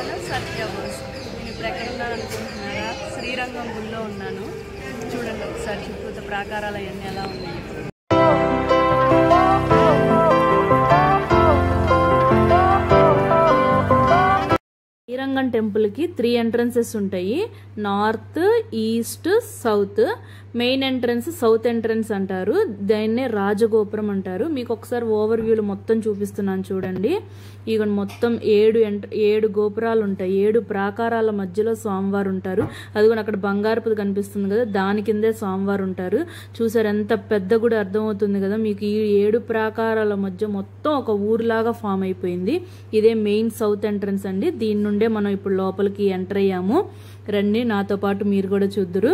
Channel సత్యబోస్. నేను ఇప్పుడు ఎక్కడ ఉన్నాను అనుకుంటున్నారా? శ్రీరంగం గుడిలో ఉన్నాను. చూడండి ఒకసారి చుట్టూ ప్రాకారాలు అవన్నీ ఎలా ఉన్నాయి. శ్రీరంగం టెంపుల్కి 3 ఎంట్రన్సెస్ ఉంటాయి. North, east, south. Main entrance south entrance అంటారు. దాన్నే రాజగోపురం అంటారు. మీకు ఒకసారి ఓవర్ వ్యూలో మొత్తం చూపిస్తున్నాను చూడండి. ఇక మొత్తం 7 గోపురాలు ఉంటాయి. 7 ప్రాకారాల మధ్యలో స్వామివారు ఉంటారు. అది కూడా అక్కడ బంగారపుది కనిపిస్తుంది కదా, దాని కిందే స్వామివారు ఉంటారు. చూసారు ఎంత పెద్ద కూడా అర్థమవుతుంది కదా మీకు. ఈ 7 ప్రాకారాల మధ్య మొత్తం ఒక ఊరులాగా ఫామ్ అయిపోయింది. ఇదే మెయిన్ సౌత్ ఎంట్రన్స్ అండి. దీని నుండే మనం ఇప్పుడు లోపలికి ఎంటర్ అయ్యాము. రండి నాతో పాటు మీరు కూడా చూద్దురు.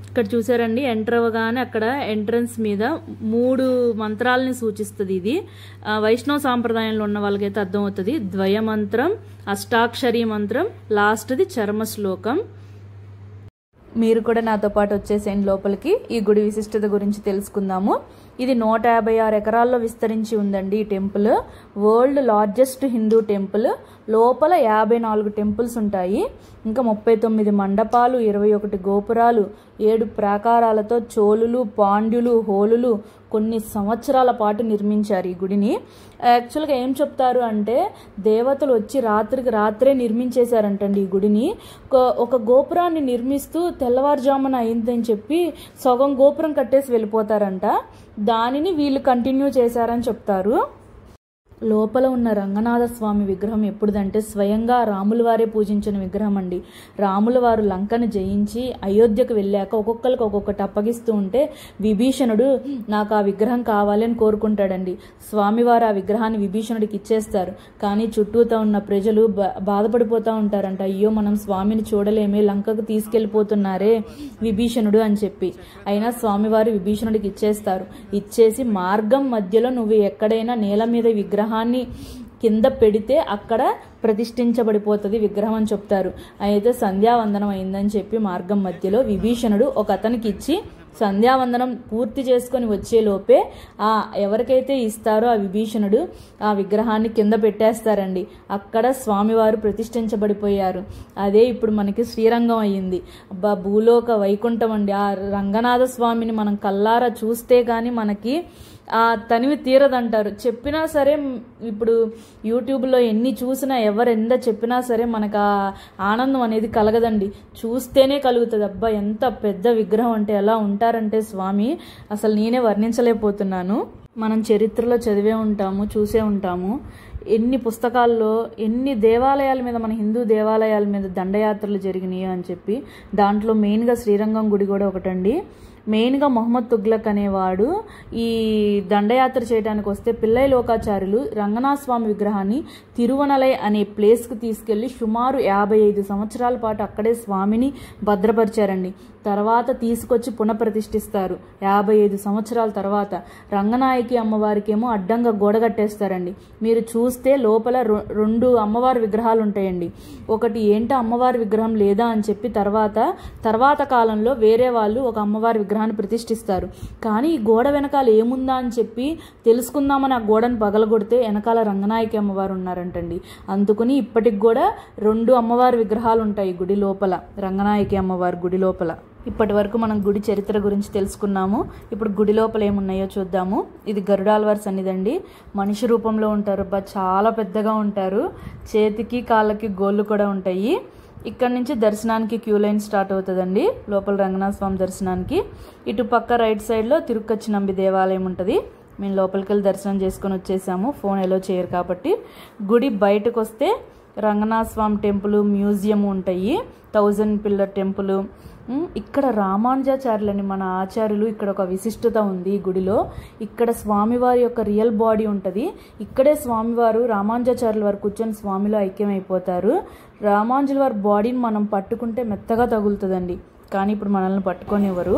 ఇక్కడ చూసారండి, ఎంటర్ అవ్వగానే అక్కడ ఎంట్రన్స్ మీద 3 మంత్రాలని సూచిస్తుంది. ఇది వైష్ణవ సాంప్రదాయంలో ఉన్న వాళ్ళకైతే అర్థమవుతుంది. ద్వయ మంత్రం, అష్టాక్షరీ మంత్రం, లాస్ట్ది చర్మ శ్లోకం. మీరు కూడా నాతో పాటు వచ్చేసేయండి లోపలికి. ఈ గుడి విశిష్టత గురించి తెలుసుకుందాము. ఇది 156 ఎకరాల్లో విస్తరించి ఉందండి ఈ temple. World largest Hindu temple. లోపల 54 టెంపుల్స్ ఉంటాయి. ఇంకా 39 మండపాలు, 21 గోపురాలు, 7 ప్రాకారాలతో చోళులు, పాండ్యులు, హోలులు కొన్ని సంవత్సరాల పాటు నిర్మించారు ఈ గుడిని. యాక్చువల్గా ఏం చెప్తారు అంటే, దేవతలు వచ్చి రాత్రికి రాత్రే నిర్మించేశారంటండి ఈ గుడిని. ఒక గోపురాన్ని నిర్మిస్తూ తెల్లవారుజామున అయిందని చెప్పి సగం గోపురం కట్టేసి వెళ్ళిపోతారంట. దానిని వీళ్ళు కంటిన్యూ చేశారని చెప్తారు. లోపల ఉన్న రంగనాథ స్వామి విగ్రహం ఎప్పుడుదంటే స్వయంగా రాముల వారే పూజించిన విగ్రహం అండి. రాముల వారు లంకను జయించి అయోధ్యకు వెళ్ళాక ఒక్కొక్కరికి ఒక్కొక్కటి అప్పగిస్తూ ఉంటే విభీషణుడు నాకు ఆ విగ్రహం కావాలి అని కోరుకుంటాడండి. స్వామివారు ఆ విగ్రహాన్ని విభీషణుడికి ఇచ్చేస్తారు. కానీ చుట్టూతో ఉన్న ప్రజలు బాధపడిపోతూ ఉంటారంట, అయ్యో మనం స్వామిని చూడలేమే, లంకకు తీసుకెళ్లిపోతున్నారే విభీషణుడు అని చెప్పి. అయినా స్వామివారు విభీషణుడికి ఇచ్చేస్తారు. ఇచ్చేసి మార్గం మధ్యలో నువ్వు ఎక్కడైనా నేల మీద విగ్రహాన్ని కింద పెడితే అక్కడ ప్రతిష్ఠించబడిపోతుంది విగ్రహం అని చెప్తారు. అయితే సంధ్యావందనం అయిందని చెప్పి మార్గం మధ్యలో విభీషణుడు ఒక అతనికి ఇచ్చి సంధ్యావందనం పూర్తి చేసుకొని వచ్చేలోపే ఎవరికైతే ఇస్తారో ఆ విభీషణుడు ఆ విగ్రహాన్ని కింద పెట్టేస్తారండి. అక్కడ స్వామివారు ప్రతిష్ఠించబడిపోయారు. అదే ఇప్పుడు మనకి శ్రీరంగం అయ్యింది. భూలోక వైకుంఠం అండి. ఆ రంగనాథ స్వామిని మనం కల్లారా చూస్తే గాని మనకి ఆ తనివి తీరదంటారు. చెప్పినా సరే, ఇప్పుడు యూట్యూబ్లో ఎన్ని చూసినా ఎంత చెప్పినా సరే మనకు ఆ ఆనందం అనేది కలగదండి. చూస్తేనే కలుగుతుంది. అబ్బా ఎంత పెద్ద విగ్రహం అంటే ఎలా ఉంటారంటే స్వామి, అసలు నేనే వర్ణించలేకపోతున్నాను. మనం చరిత్రలో చదివే ఉంటాము, చూసే ఉంటాము. ఎన్ని పుస్తకాల్లో ఎన్ని దేవాలయాల మీద, మన హిందూ దేవాలయాల మీద దండయాత్రలు జరిగినాయి అని చెప్పి. దాంట్లో మెయిన్గా శ్రీరంగం గుడి కూడా ఒకటండి. మెయిన్గా మొహమ్మద్ తుగ్లక్ అనేవాడు ఈ దండయాత్ర చేయడానికి వస్తే పిల్లై లోకాచార్యులు రంగనాథ స్వామి విగ్రహాన్ని తిరువనలై అనే ప్లేస్కి తీసుకెళ్లి సుమారు 55 సంవత్సరాల పాటు అక్కడే స్వామిని భద్రపరిచారండి. తర్వాత తీసుకొచ్చి పునఃప్రతిష్ఠిస్తారు. 55 సంవత్సరాల తర్వాత రంగనాయకి అమ్మవారికేమో అడ్డంగా గోడగట్టేస్తారండి. మీరు చూస్తే లోపల 2 అమ్మవారి విగ్రహాలు ఉంటాయండి. ఒకటి ఏంటో అమ్మవారి విగ్రహం లేదా అని చెప్పి తర్వాత కాలంలో వేరే వాళ్ళు ఒక అమ్మవారి విగ్రహాన్ని ప్రతిష్ఠిస్తారు. కానీ ఈ గోడ వెనకాల ఏముందా అని చెప్పి తెలుసుకుందామని ఆ గోడను పగలగొడితే వెనకాల రంగనాయకి అమ్మవారు ఉన్నారంటండి. అందుకుని ఇప్పటికి కూడా 2 అమ్మవారి విగ్రహాలు ఉంటాయి గుడి లోపల, రంగనాయకి అమ్మవారి గుడి లోపల. ఇప్పటి వరకు మనం గుడి చరిత్ర గురించి తెలుసుకున్నాము. ఇప్పుడు గుడి లోపల ఏమున్నాయో చూద్దాము. ఇది గరుడాల్వార్ సన్నిధండి. మనిషి రూపంలో ఉంటారు. చాలా పెద్దగా ఉంటారు. చేతికి కాళ్ళకి గోళ్ళు కూడా ఉంటాయి. ఇక్కడ నుంచి దర్శనానికి క్యూ లైన్ స్టార్ట్ అవుతుందండి. లోపల రంగనాథ స్వామి దర్శనానికి ఇటు పక్క రైట్ సైడ్లో తిరుక్కచ్చి నంబి దేవాలయం ఉంటుంది. మేము లోపలికి వెళ్ళి దర్శనం చేసుకొని వచ్చేసాము. ఫోన్ ఎలో చేయరు కాబట్టి. గుడి బయటకు వస్తే రంగనాథ స్వామి టెంపుల్, మ్యూజియం ఉంటాయి. 1000 పిల్లర్ టెంపుల్. ఇక్కడ రామానుజాచార్యులని మన ఆచార్యులు, ఇక్కడ ఒక విశిష్టత ఉంది ఈ గుడిలో. ఇక్కడ స్వామివారి యొక్క రియల్ బాడీ ఉంటుంది. ఇక్కడే స్వామివారు రామానుజాచార్యుల వారు కూర్చొని స్వామిలో ఐక్యమైపోతారు. రామానుజుల వారి బాడీని మనం పట్టుకుంటే మెత్తగా తగులుతుందండి. కానీ ఇప్పుడు మనల్ని పట్టుకొనివ్వరు.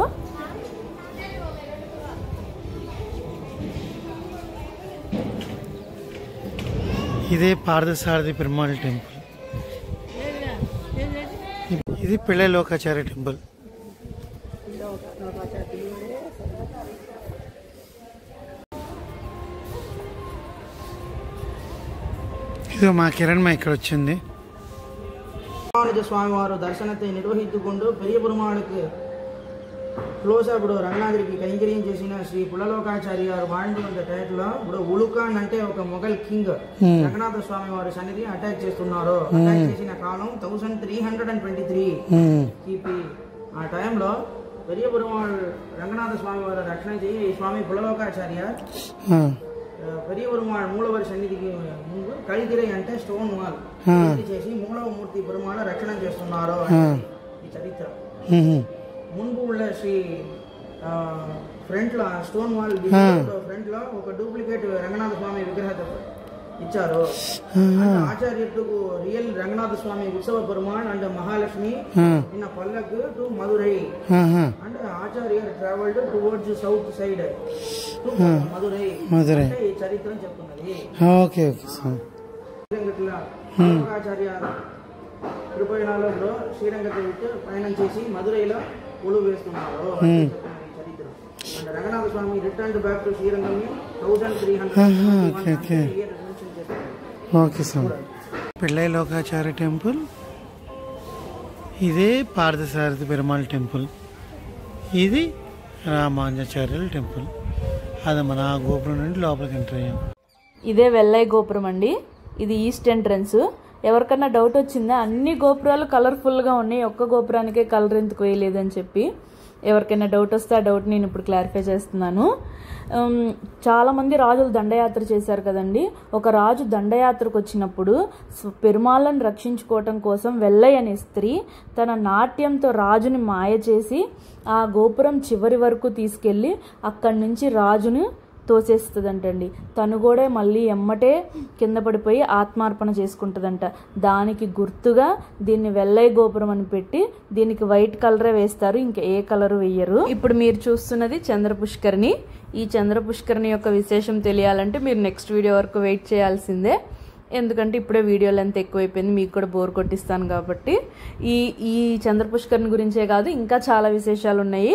ఇదే పార్థసారథి పెరుమాళ్ టెంపుల్. ఇది పిళ్ళై లోకాచార్య టెంపుల్. ಇದು ಮಾ ಕಿರಣ್ ಮಾ ఇక్కడ వచ్చింది. ராமானுஜ சுவாமிவார் தரிசனத்தை నిర్వహించుకుంటూ పెరియ పెరుమాళుக்கு క్లోజ్ అప్పుడు రంగనాథుడికి కైంకర్యం చేసిన శ్రీ పుల్లలోకాచారి గారు வாழ்ந்து ఉన్న టైంలో ఇప్పుడు ఉలుకాన్ అంటే ఒక మొఘల్ కింగ్ రంగనాథ స్వామి వారి సన్నిధి అటాక్ చేస్తున్నారు. అటాక్ చేసిన కాలం 1323 కిపి. ఆ టైంలో పెరియ పెరుమాళ్ రంగనాథ స్వామి వారు రక్షణ చేయి స్వామి పుల్లలోకాచార్య పెరియ పెరుమాళ్ మూలవారి సన్నిధికి ముందు కలిగిరి అంటే స్టోన్ వాల్ చేసి మూలవ మూర్తి పెరుమాళ రక్షణ చేస్తున్నారు ఈ చరిత్ర. ముందు ఉన్న శ్రీ ఫ్రంట్ లో స్టోన్ వాల్ ఫ్రంట్ లో ఒక డూప్లికేట్ రంగనాథ స్వామి విగ్రహం ఇచ్చారు. ఆచార్యులకు రియల్ రంగనాథ స్వామి ఉత్సవ Perumal and Mahalakshmi in Pallak to Madurai and Acharya travelled towards south side to Madurai ఈ చరిత్ర చెప్తున్నది. ఓకే ఆచార్య కృపణలో శ్రీరంగకి ప్రయాణం చేసి మధురైలో ఉలువు వేస్తున్నారు చరిత్ర. And Ranganatha Swamy return back to Srirangam 1300. Okay sir. Pillai Lokacharya temple, ఇదే పార్థసారథి పెరుమాళ్ టెంపుల్, ఇది రామానుజాచార్యుల టెంపుల్. అది మన గోపురం నుండి లోపలికి ఎంటర్ అయ్యాం. ఇదే వెల్లై గోపురం అండి. ఇది ఈస్ట్ ఎంట్రన్స్. ఎవరికన్నా డౌట్ వచ్చిందా అన్ని గోపురాలు కలర్ఫుల్గా ఉన్నాయి, ఒక్క గోపురానికే కలర్ ఎందుకు వేయలేదని చెప్పి ఎవరికైనా డౌట్ వస్తే ఆ డౌట్ నేను ఇప్పుడు క్లారిఫై చేస్తున్నాను. చాలామంది రాజులు దండయాత్ర చేశారు కదండి. ఒక రాజు దండయాత్రకు వచ్చినప్పుడు పెరుమాళ్ళను రక్షించుకోవటం కోసం వెల్లై అనే స్త్రీ తన నాట్యంతో రాజుని మాయ చేసి ఆ గోపురం చివరి వరకు తీసుకెళ్ళి అక్కడి నుంచి రాజును తోసేస్తుందంటండి. తను కూడా మళ్ళీ ఎమ్మటే కింద పడిపోయి ఆత్మార్పణ చేసుకుంటుందంట. దానికి గుర్తుగా దీన్ని వెల్లై గోపురం అని పెట్టి దీనికి వైట్ కలరే వేస్తారు, ఇంకా ఏ కలరు వేయరు. ఇప్పుడు మీరు చూస్తున్నది చంద్ర పుష్కరిణి. ఈ చంద్ర పుష్కరిణి యొక్క విశేషం తెలియాలంటే మీరు నెక్స్ట్ వీడియో వరకు వెయిట్ చేయాల్సిందే. ఎందుకంటే ఇప్పుడే వీడియో లెంత్ ఎక్కువైపోయింది, మీకు కూడా బోర్ కొట్టిస్తాను కాబట్టి. ఈ చంద్ర పుష్కరిణి గురించే కాదు ఇంకా చాలా విశేషాలు ఉన్నాయి,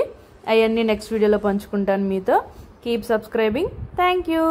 అవన్నీ నెక్స్ట్ వీడియోలో పంచుకుంటాను మీతో. Keep subscribing. Thank you.